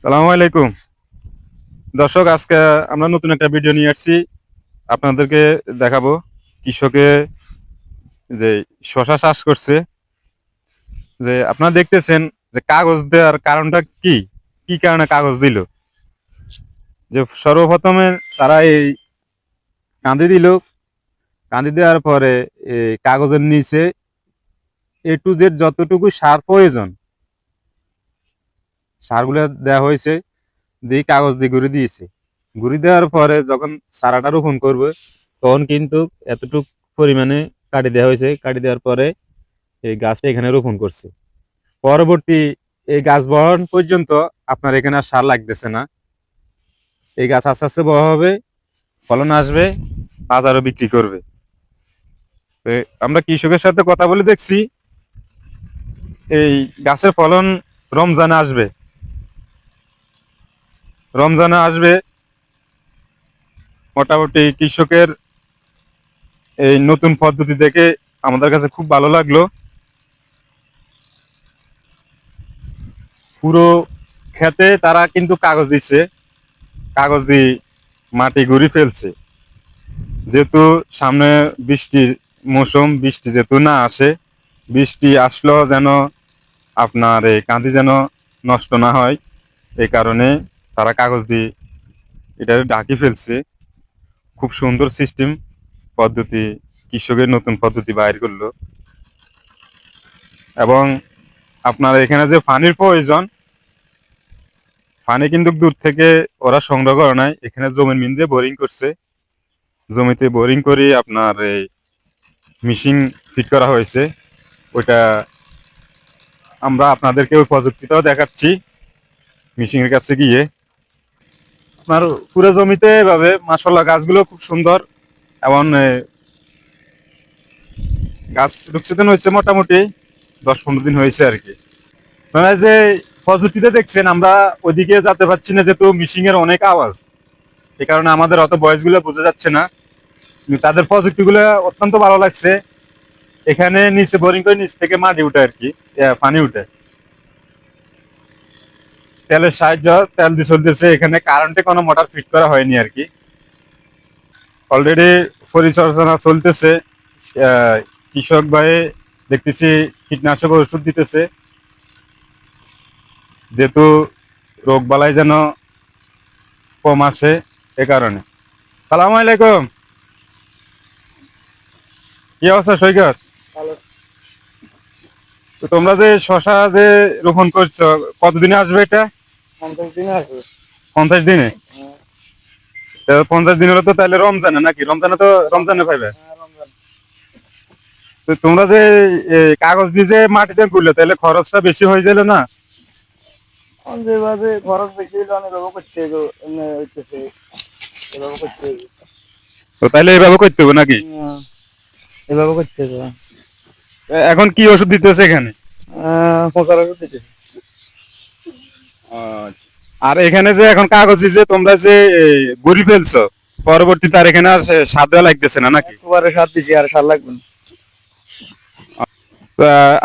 সালামু আলাইকুম দর্শক, আজকে আমরা নতুন একটা ভিডিও নিয়ে আসছি। আপনাদেরকে দেখাবো কৃষকে যে শশা চাষ করছে। যে আপনারা দেখতেছেন যে কাগজ দেওয়ার কারণটা কি, কি কারণে কাগজ দিল। যে সর্বপ্রথমে তারা এই কাঁদি দিল, কাঁদি দেওয়ার পরে এই কাগজের নিচে A to Z যতটুকু সার প্রয়োজন সারগুলো দেওয়া হয়েছে, দিয়ে কাগজ দিয়ে ঘুরে দিয়েছে। ঘুরে দেওয়ার পরে যখন চারাটা রোপণ করবে তখন কিন্তু এতটুকু পরিমাণে কাটি দেওয়া হয়েছে। কাটি দেওয়ার পরে এই গাছটা এখানে রোপণ করছে। পরবর্তী এই গাছ বহন পর্যন্ত আপনার এখানে আর সার লাগতেছে না। এই গাছ আস্তে আস্তে বড় হবে, ফলন আসবে, বাজারও বিক্রি করবে। তো আমরা কৃষকের সাথে কথা বলে দেখছি এই গাছের ফলন রমজানে আসবে। রমজানে আসবে মোটামুটি কৃষকের এই নতুন পদ্ধতি দেখে আমাদের কাছে খুব ভালো লাগলো। পুরো খেতে তারা কিন্তু কাগজ দিচ্ছে, কাগজ দিয়ে মাটি ঘুরি ফেলছে। যেহেতু সামনে বৃষ্টির মৌসুম, বৃষ্টি যেহেতু না আসে, বৃষ্টি আসলেও যেন আপনার এই কাঁদি যেন নষ্ট না হয়, এই কারণে তারা কাগজ দিয়ে এটা ঢাকি ফেলছে। খুব সুন্দর সিস্টেম পদ্ধতি, কৃষকের নতুন পদ্ধতি বাইর করলো। এবং আপনার এখানে যে পানির প্রয়োজন, পানি কিন্তু দূর থেকে ওরা সংগ্রহ করে নাই, এখানে জমির মিন দিয়ে বোরিং করছে। জমিতে বোরিং করে আপনার এই মেশিন ফিট করা হয়েছে। ওইটা আমরা আপনাদেরকে ওই প্রযুক্তিটাও দেখাচ্ছি মেশিনের কাছে গিয়ে। আপনার পুরো জমিতে এভাবে মাশাআল্লাহ গাছগুলো খুব সুন্দর। এবং গাছ রুকসিদন হয়েছে মোটামুটি 10-15 দিন হয়েছে আর কি। মানে যে প্রযুক্তিতে দেখছেন, আমরা ওইদিকে যেতে পারছি না যেহেতু মেশিন এর অনেক আওয়াজ, এই কারণে আমাদের অত ভয়েস গুলো বোঝা যাচ্ছে না। কিন্তু তাদের প্রযুক্তিগুলো অত্যন্ত ভালো লাগছে। এখানে নিচে বোরিং করে নিচ থেকে মাটি উঠে আর কি, পানি উঠে, তেলের সাহায্য, তেল দিয়ে চলতেছে। এখানে কারেন্টে কোনো মোটর ফিট করা হয়নি আর কি। অলরেডি পরিচর্যা চলতেছে। কৃষক ভাই দেখতেছি কীটনাশক ওষুধ দিতেছে, যেহেতু রোগ বালাই যেন কম আসে, এ কারণে। সালাম আলাইকুম, কি অবস্থা সৈকত? তো তোমরা যে শশা যে রোপণ করছো, কতদিনে আসবে এটা? 50 দিনে আসবে। 50 দিনে? 50 দিন হলে তো তাহলে রমজানে নাকি? রমজানে তো রমজানে পাইবে। রমজান। তো তোমরা যে কাগজ দিয়ে যে মাটিতে করলে তাহলে খরচটা বেশি হয়ে গেল না? যেভাবে খরচ বেশি হলে অনেক এভাবে করছে এমনি হইতেছে, এভাবে করছে। তো তাহলে এইভাবে করতে হবে নাকি? এভাবে করছে তো। এখন কি ওষুধ দিতেছে এখানে? পচার ওষুধ দিতেছে। আচ্ছা। আর এখানে যে এখন কাগজ যে তোমরা যে গুড়ি ফেলছো, পরবর্তীতে আর এখানে আর সার দেওয়া লাগতেছে না নাকি? একবারে সার দিছি, আর সার লাগবে না।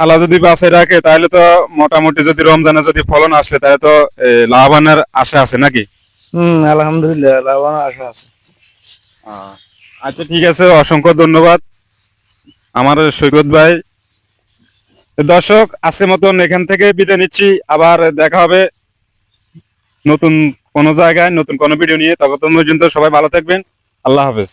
আল্লাহ যদি বাঁচায় রাখে তাহলে তো মোটামুটি যদি রমজানে যদি ফলন আসে তাহলে তো লাভবানের আশা আছে নাকি? আলহামদুলিল্লাহ লাভবান আশা আছে। আচ্ছা, ঠিক আছে, অসংখ্য ধন্যবাদ আমার সৈকত ভাই। দর্শক, আজকের মতন এখান থেকে বিদায় নিচ্ছি। আবার দেখা হবে নতুন কোনো জায়গায়, নতুন কোনো ভিডিও নিয়ে। ততক্ষণ পর্যন্ত সবাই ভালো থাকবেন। আল্লাহ হাফেজ।